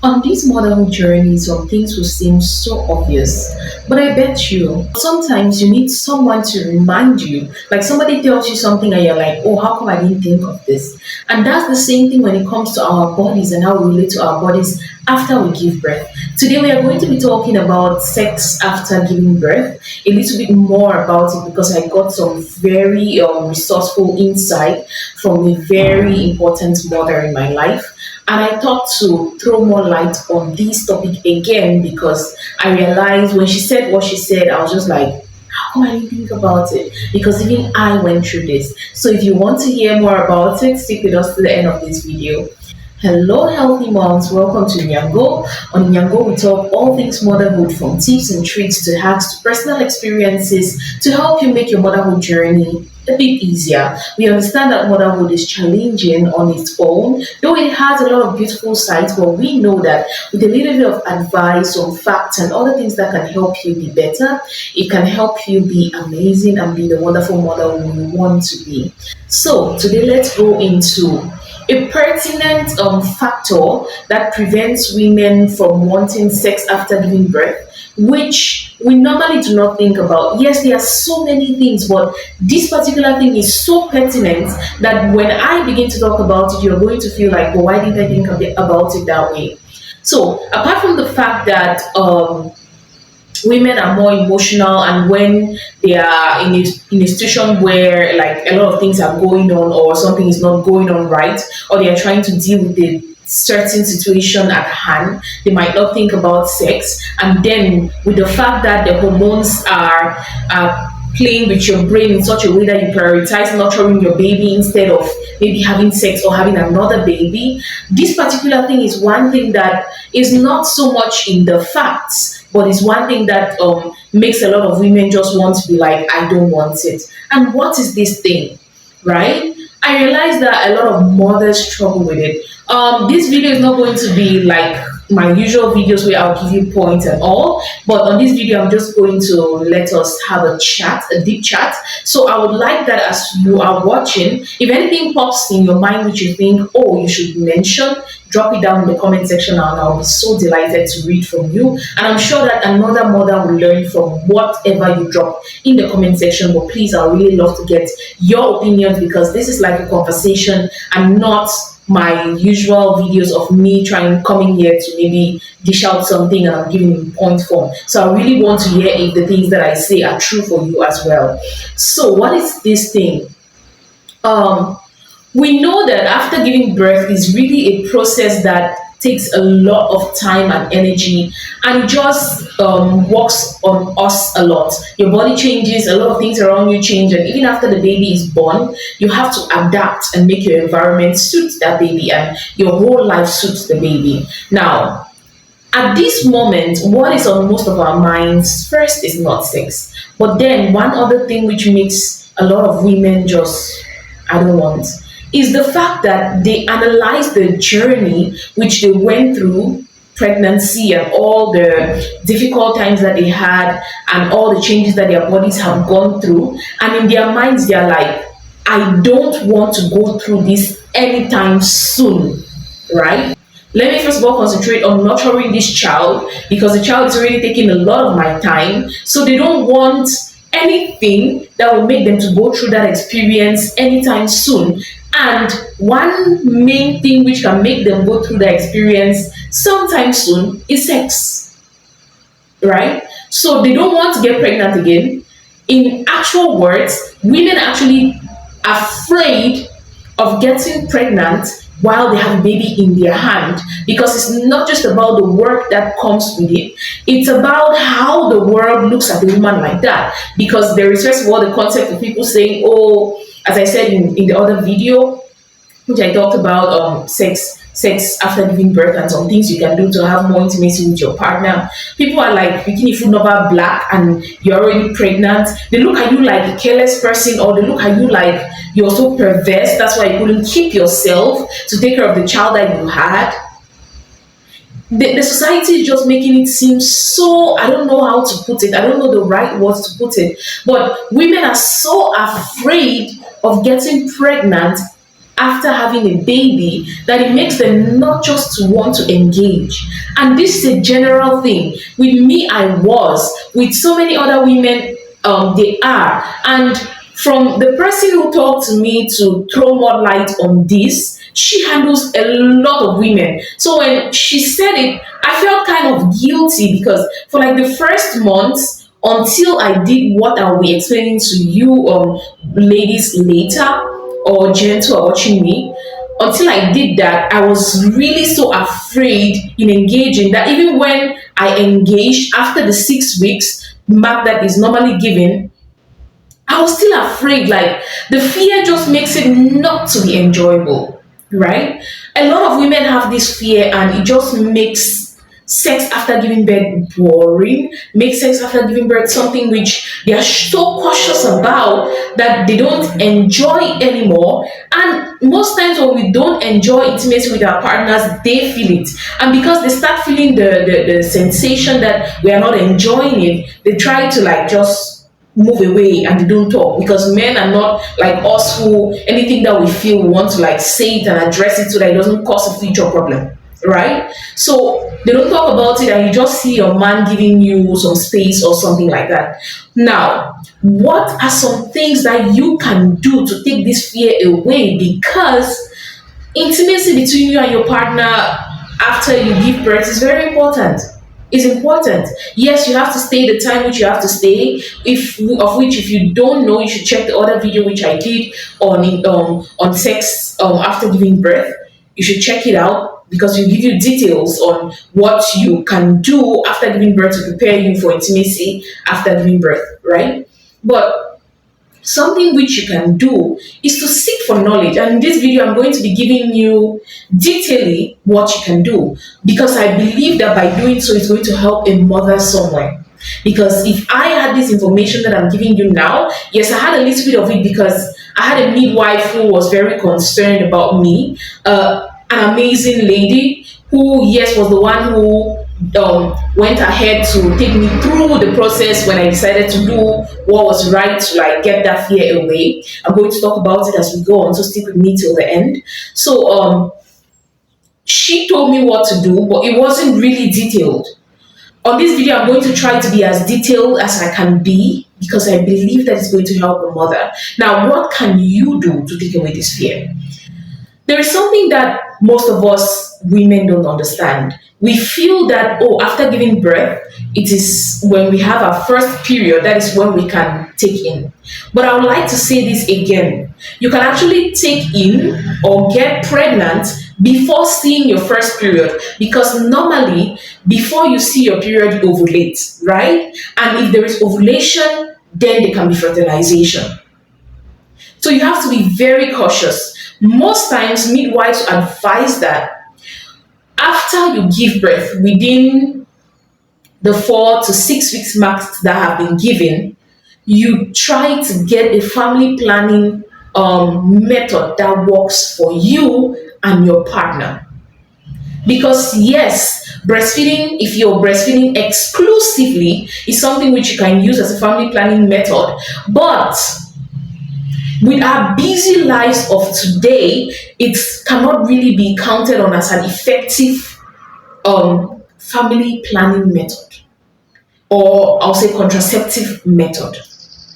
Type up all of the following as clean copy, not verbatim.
On this motherhood journey, some things will seem so obvious, but I bet you sometimes you need someone to remind you. Like somebody tells you something and you're like, oh, how come I didn't think of this? And that's the same thing when it comes to our bodies and how we relate to our bodies after we give birth. Today, we are going to be talking about sex after giving birth, a little bit more about it because I got some very resourceful insight from a very important mother in my life. And I thought to throw more light on this topic again because I realized when she said what she said, I was just like, how come I didn't think about it? Because even I went through this. So if you want to hear more about it, stick with us to the end of this video. Hello, healthy moms. Welcome to Nyango. On Nyango, we talk all things motherhood from tips and tricks to hacks to personal experiences to help you make your motherhood journey a bit easier. We understand that motherhood is challenging on its own, though it has a lot of beautiful sides, but we know that with a little bit of advice, some facts, and other things that can help you be better, it can help you be amazing and be the wonderful mother you want to be. So, today, let's go into a pertinent factor that prevents women from wanting sex after giving birth, which we normally do not think about. Yes, there are so many things, but this particular thing is so pertinent that when I begin to talk about it, you're going to feel like, well, why didn't I think about it that way? So, apart from the fact that women are more emotional, and when they are in a situation where like a lot of things are going on or something is not going on right, or they are trying to deal with a certain situation at hand, they might not think about sex. And then with the fact that the hormones are playing with your brain in such a way that you prioritize nurturing your baby instead of maybe having sex or having another baby, this particular thing is one thing that is not so much in the facts, but is one thing that makes a lot of women just want to be like, I don't want it. And what is this thing, right? I realize that a lot of mothers struggle with it. This video is not going to be like my usual videos where I'll give you points and all, but on this video I'm just going to let us have a chat, a deep chat. So I would like that as you are watching, if anything pops in your mind which you think, oh, you should mention, drop it down in the comment section and I'll be so delighted to read from you. And I'm sure that another mother will learn from whatever you drop in the comment section. But please, I would really love to get your opinions because this is like a conversation and not my usual videos of me coming here to maybe dish out something and I'm giving in point form. So I really want to hear if the things that I say are true for you as well. So what is this thing? We know that after giving birth is really a process that takes a lot of time and energy, and it just works on us a lot. Your body changes, a lot of things around you change, and even after the baby is born, you have to adapt and make your environment suit that baby, and your whole life suits the baby. Now, at this moment, what is on most of our minds first is not sex, but then one other thing which makes a lot of women just, I don't want, is the fact that they analyze the journey which they went through, pregnancy and all the difficult times that they had and all the changes that their bodies have gone through, and in their minds they're like, I don't want to go through this anytime soon, right? Let me first of all concentrate on nurturing this child because the child is already taking a lot of my time, so they don't want anything that will make them to go through that experience anytime soon. And one main thing which can make them go through the experience sometime soon is sex, right? So they don't want to get pregnant again. In actual words, women are actually afraid of getting pregnant while they have a baby in their hand, because it's not just about the work that comes with it, it's about how the world looks at the woman like that. Because there is first of all the concept of people saying, oh, as I said in the other video, which I talked about sex after giving birth and some things you can do to have more intimacy with your partner. People are like, bikini food number black and you're already pregnant. They look at you like a careless person, or they look at you like you're so perverse. That's why you couldn't keep yourself to take care of the child that you had. the society is just making it seem so, I don't know how to put it, I don't know the right words to put it, but women are so afraid of getting pregnant after having a baby that it makes them not just to want to engage. And this is a general thing. With me, I was. With so many other women, they are. And from the person who talked to me to throw more light on this, she handles a lot of women. So when she said it, I felt kind of guilty because for like the first months, until I did what I'll be explaining to you, ladies, later, or gents who are watching me, until I did that, I was really so afraid in engaging that even when I engaged after the 6 weeks mark that is normally given, I was still afraid. Like the fear just makes it not to be enjoyable, right? A lot of women have this fear, and it just makes sex after giving birth boring, makes sex after giving birth something which they are so cautious about that they don't enjoy anymore. And most times when we don't enjoy intimacy with our partners, they feel it. And because they start feeling the sensation that we are not enjoying it, they try to like just move away and they don't talk, because men are not like us who anything that we feel we want to like say it and address it so that it doesn't cause a future problem, right? So they don't talk about it, and you just see your man giving you some space or something like that. Now, what are some things that you can do to take this fear away? Because intimacy between you and your partner after you give birth is very important. It's important. Yes, you have to stay the time which you have to stay. If of which, if you don't know, you should check the other video which I did on sex after giving birth. You should check it out because you give you details on what you can do after giving birth to prepare you for intimacy after giving birth, right? But something which you can do is to seek for knowledge. And in this video, I'm going to be giving you detailing what you can do, because I believe that by doing so, it's going to help a mother somewhere. Because if I had this information that I'm giving you now, yes, I had a little bit of it because I had a midwife who was very concerned about me, an amazing lady who, yes, was the one who went ahead to take me through the process when I decided to do what was right to like get that fear away. I'm going to talk about it as we go on, so stick with me till the end. So she told me what to do, but it wasn't really detailed. On this video, I'm going to try to be as detailed as I can be because I believe that it's going to help the mother. Now, what can you do to take away this fear? There is something that most of us women don't understand. We feel that, oh, after giving birth, it is when we have our first period, that is when we can take in. But I would like to say this again. You can actually take in or get pregnant before seeing your first period, because normally before you see your period, you ovulate, right? And if there is ovulation, then there can be fertilization. So you have to be very cautious. Most times, midwives advise that after you give birth, within the 4 to 6 weeks marks that have been given, you try to get a family planning method that works for you and your partner. Because yes, breastfeeding, if you're breastfeeding exclusively, is something which you can use as a family planning method. But with our busy lives of today, it cannot really be counted on as an effective family planning method, or I'll say contraceptive method,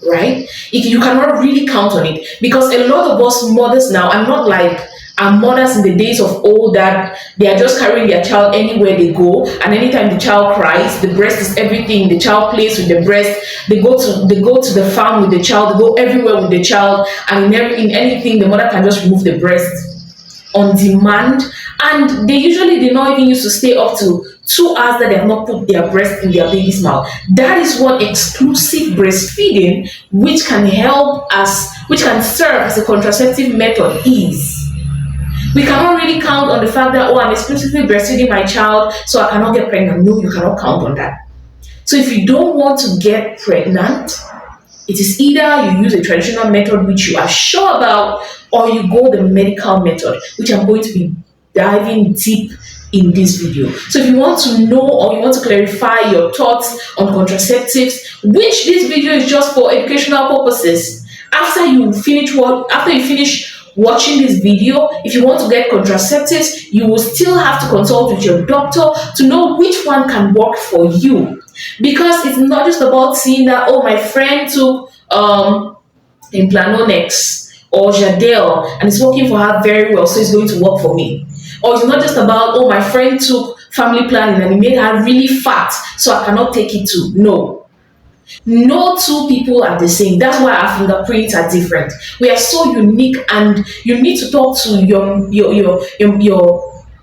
right? If you cannot really count on it, because a lot of us mothers now are not like our mothers in the days of old, that they are just carrying their child anywhere they go, and anytime the child cries, the breast is everything. The child plays with the breast. They go to the farm with the child. They go everywhere with the child, and in anything the mother can just remove the breast on demand. And they usually did not even used to stay up to 2 hours that they have not put their breast in their baby's mouth. That is what exclusive breastfeeding, which can serve as a contraceptive method, is. We cannot really count on the fact that, oh, I'm exclusively breastfeeding my child, so I cannot get pregnant. No, you cannot count on that. So if you don't want to get pregnant, it is either you use a traditional method which you are sure about, or you go the medical method, which I'm going to be diving deep in this video. So if you want to know or you want to clarify your thoughts on contraceptives, which this video is just for educational purposes, after you finish watching this video, if you want to get contraceptives, you will still have to consult with your doctor to know which one can work for you. Because it's not just about seeing that, oh, my friend took Implanonex or Jadel and it's working for her very well, so it's going to work for me. Or it's not just about, oh, my friend took family planning and it made her really fat, so I cannot take it too. No two people are the same. That's why our fingerprints are different. We are so unique, and you need to talk to your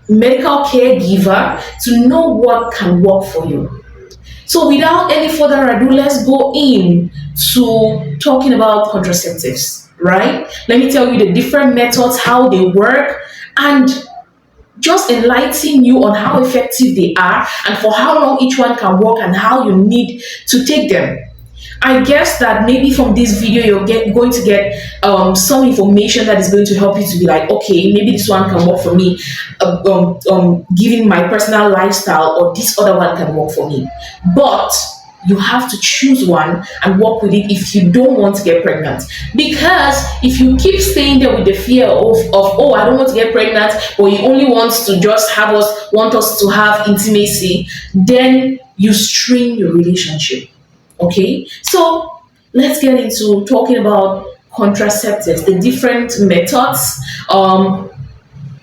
medical caregiver to know what can work for you. So without any further ado, let's go in to talking about contraceptives, right? Let me tell you the different methods, how they work, and just enlighten you on how effective they are and for how long each one can work and how you need to take them. I guess that maybe from this video you're going to get some information that is going to help you to be like, okay, maybe this one can work for me, given my personal lifestyle, or this other one can work for me. But you have to choose one and work with it if you don't want to get pregnant. Because if you keep staying there with the fear of oh, I don't want to get pregnant, or you only want to just want us to have intimacy, then you strain your relationship. Okay, so let's get into talking about contraceptives, the different methods,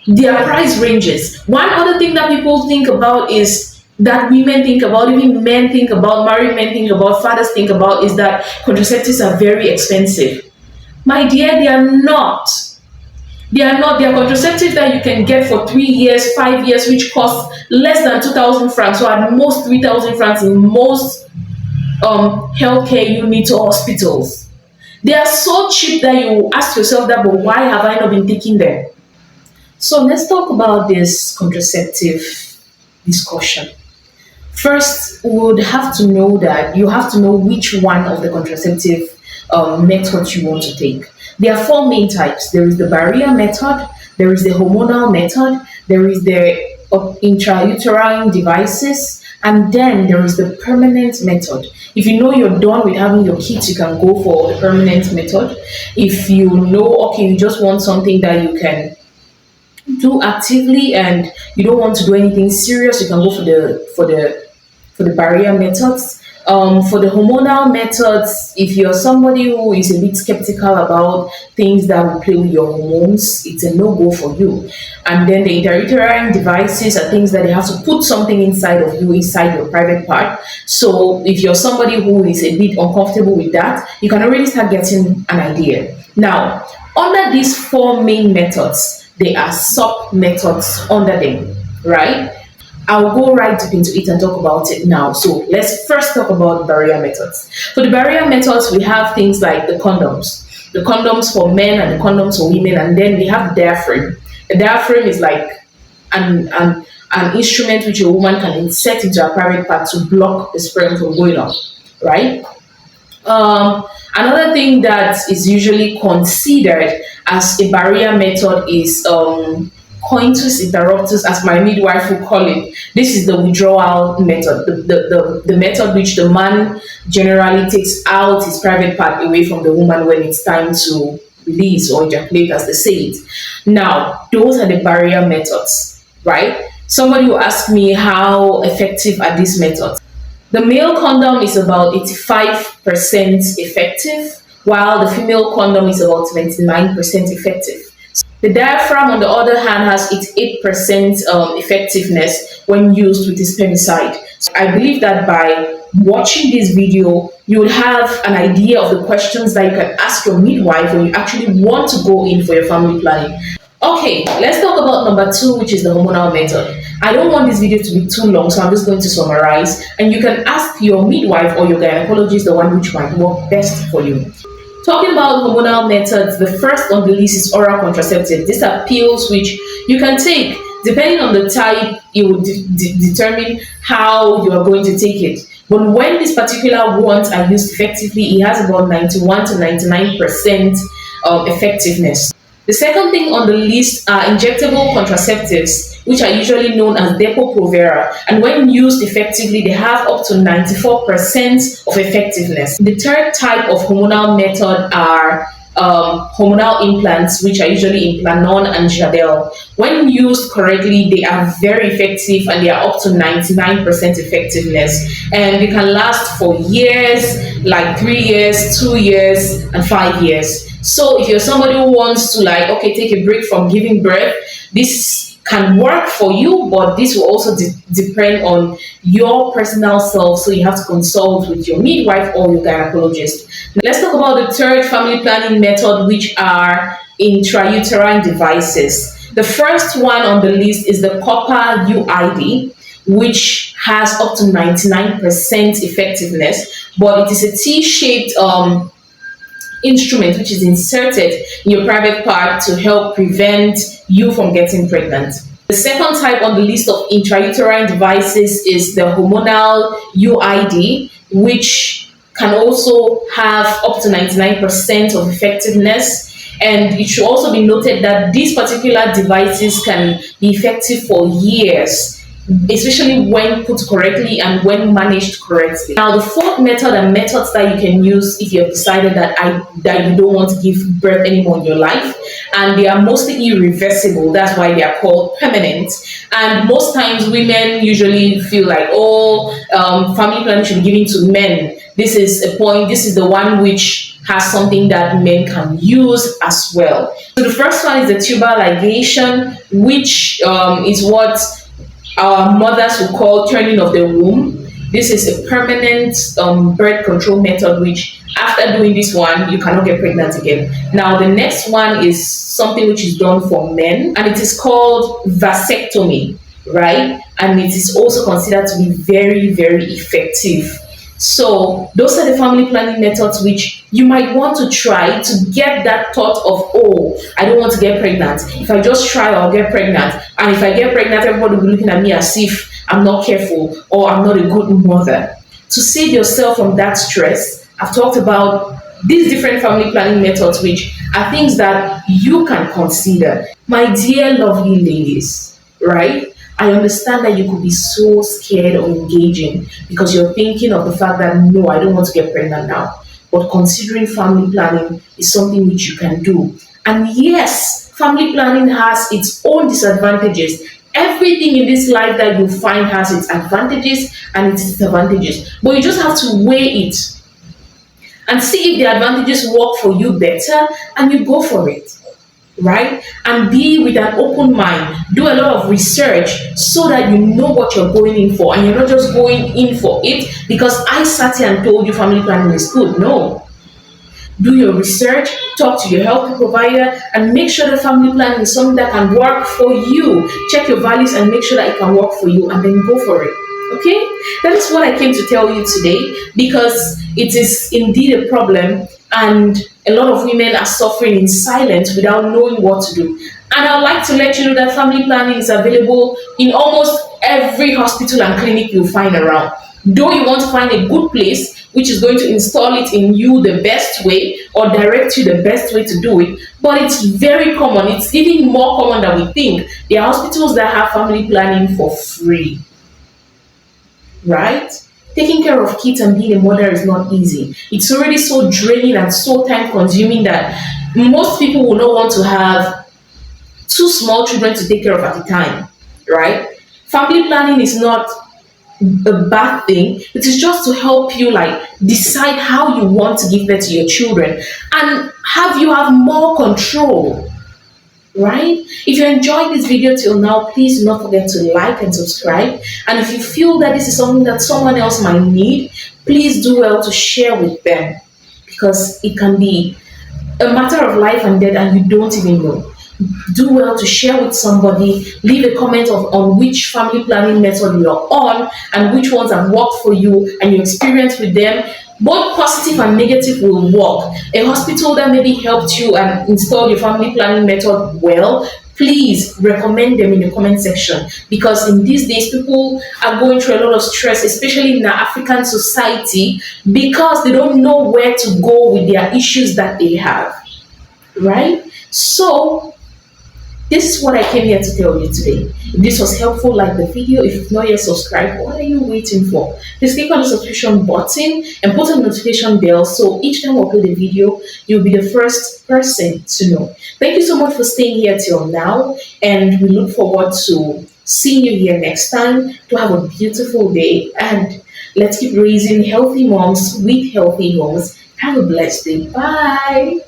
their price ranges. One other thing that people think about is that women think about, even men think about, married men think about, fathers think about, is that contraceptives are very expensive. My dear, they are not. They are not. They are contraceptives that you can get for 3 years, 5 years, which cost less than 2,000 francs, or at most 3,000 francs in most healthcare units or hospitals. They are so cheap that you ask yourself that, but why have I not been taking them? So let's talk about this contraceptive discussion. First, we would have to know that you have to know which one of the contraceptive methods you want to take. There are 4 main types. There is the barrier method, there is the hormonal method, there is the intrauterine devices, and then there is the permanent method. If you know you're done with having your kids, you can go for the permanent method. If you know, okay, you just want something that you can do actively and you don't want to do anything serious, you can go for the barrier methods. For the hormonal methods, if you're somebody who is a bit skeptical about things that will play with your hormones, it's a no-go for you. And then the intrauterine devices are things that they have to put something inside of you, inside your private part. So if you're somebody who is a bit uncomfortable with that, you can already start getting an idea. Now, under these 4 main methods, there are sub-methods under them, right? I'll go right deep into it and talk about it now. So let's first talk about barrier methods. For the barrier methods, we have things like the condoms for men and the condoms for women, and then we have the diaphragm. The diaphragm is like an instrument which a woman can insert into her private part to block the sperm from going up, right? Another thing that is usually considered as a barrier method is coitus interruptus, as my midwife will call it. This is the withdrawal method, the method which the man generally takes out his private part away from the woman when it's time to release or ejaculate, as they say it. Now, those are the barrier methods, right? Somebody will ask me, how effective are these methods? The male condom is about 85% effective, while the female condom is about 29% effective. The diaphragm, on the other hand, has its 8% effectiveness when used with the spermicide. So I believe that by watching this video, you would have an idea of the questions that you can ask your midwife when you actually want to go in for your family planning. Okay, let's talk about number 2, which is the hormonal method. I don't want this video to be too long, so I'm just going to summarize. And you can ask your midwife or your gynecologist the one which might work best for you. Talking about hormonal methods, the first on the list is oral contraceptive. These are pills which you can take. Depending on the type, it will determine how you are going to take it. But when these particular ones are used effectively, it has about 91 to 99% effectiveness. The second thing on the list are injectable contraceptives, which are usually known as Depo-Provera, and when used effectively, they have up to 94% of effectiveness. The third type of hormonal method are hormonal implants, which are usually Implanon and Jadel. When used correctly, they are very effective and they are up to 99% effectiveness. And they can last for years, like 3 years, 2 years, and 5 years. So if you're somebody who wants to, like, okay, take a break from giving birth, this can work for you, but this will also depend on your personal self. So you have to consult with your midwife or your gynecologist. Let's talk about the third family planning method, which are intrauterine devices. The first one on the list is the copper UID, which has up to 99% effectiveness, but it is a T-shaped instrument which is inserted in your private part to help prevent you from getting pregnant. The second type on the list of intrauterine devices is the hormonal UID, which can also have up to 99% of effectiveness. And it should also be noted that these particular devices can be effective for years, especially when put correctly and when managed correctly. Now, the fourth method and methods that you can use if you have decided that you don't want to give birth anymore in your life, and they are mostly irreversible. That's why they are called permanent. And most times, women usually feel like, family planning should be given to men. This is a point. This is the one which has something that men can use as well. So the first one is the tubal ligation, which is what our mothers will call turning of the womb. This is a permanent birth control method, which after doing this one, you cannot get pregnant again. Now, the next one is something which is done for men, and it is called vasectomy, right? And it is also considered to be very, very effective. So those are the family planning methods which you might want to try to get that thought of, oh, I don't want to get pregnant. If I just try, I'll get pregnant. And if I get pregnant, everybody will be looking at me as if I'm not careful or I'm not a good mother. To save yourself from that stress, I've talked about these different family planning methods, which are things that you can consider. My dear lovely ladies, right? I understand that you could be so scared of engaging because you're thinking of the fact that, no, I don't want to get pregnant now. But considering family planning is something which you can do. And yes, family planning has its own disadvantages. Everything in this life that you find has its advantages and its disadvantages. But you just have to weigh it and see if the advantages work for you better, and you go for it. Right? And be with an open mind. Do a lot of research so that you know what you're going in for, and you're not just going in for it because I sat here and told you family planning is good. No. Do your research, talk to your health provider, and make sure that family planning is something that can work for you. Check your values and make sure that it can work for you, and then go for it. Okay? That is what I came to tell you today, because it is indeed a problem, and a lot of women are suffering in silence without knowing what to do. And I'd like to let you know that family planning is available in almost every hospital and clinic you'll find around. Though you want to find a good place which is going to install it in you the best way or direct you the best way to do it, but it's very common. It's even more common than we think. There are hospitals that have family planning for free. Right? Taking care of kids and being a mother is not easy. It's already so draining and so time consuming that most people will not want to have two small children to take care of at a time, right? Family planning is not a bad thing. It is just to help you decide how you want to give birth to your children and have more control. Right? If you enjoyed this video till now, please do not forget to like and subscribe. And if you feel that this is something that someone else might need, please do well to share with them, because it can be a matter of life and death and you don't even know. Do well to share with somebody. Leave a comment on which family planning method you're on and which ones have worked for you and your experience with them. Both positive and negative will work. A hospital that maybe helped you and installed your family planning method well, please recommend them in the comment section, because in these days people are going through a lot of stress, especially in our African society, because they don't know where to go with their issues that they have. Right? So this is what I came here to tell you today. If this was helpful, like the video. If you've not yet subscribed, what are you waiting for? Please click on the subscription button and put on the notification bell so each time I upload a video, you'll be the first person to know. Thank you so much for staying here till now, and we look forward to seeing you here next time. To have a beautiful day, and let's keep raising healthy moms with healthy homes. Have a blessed day. Bye.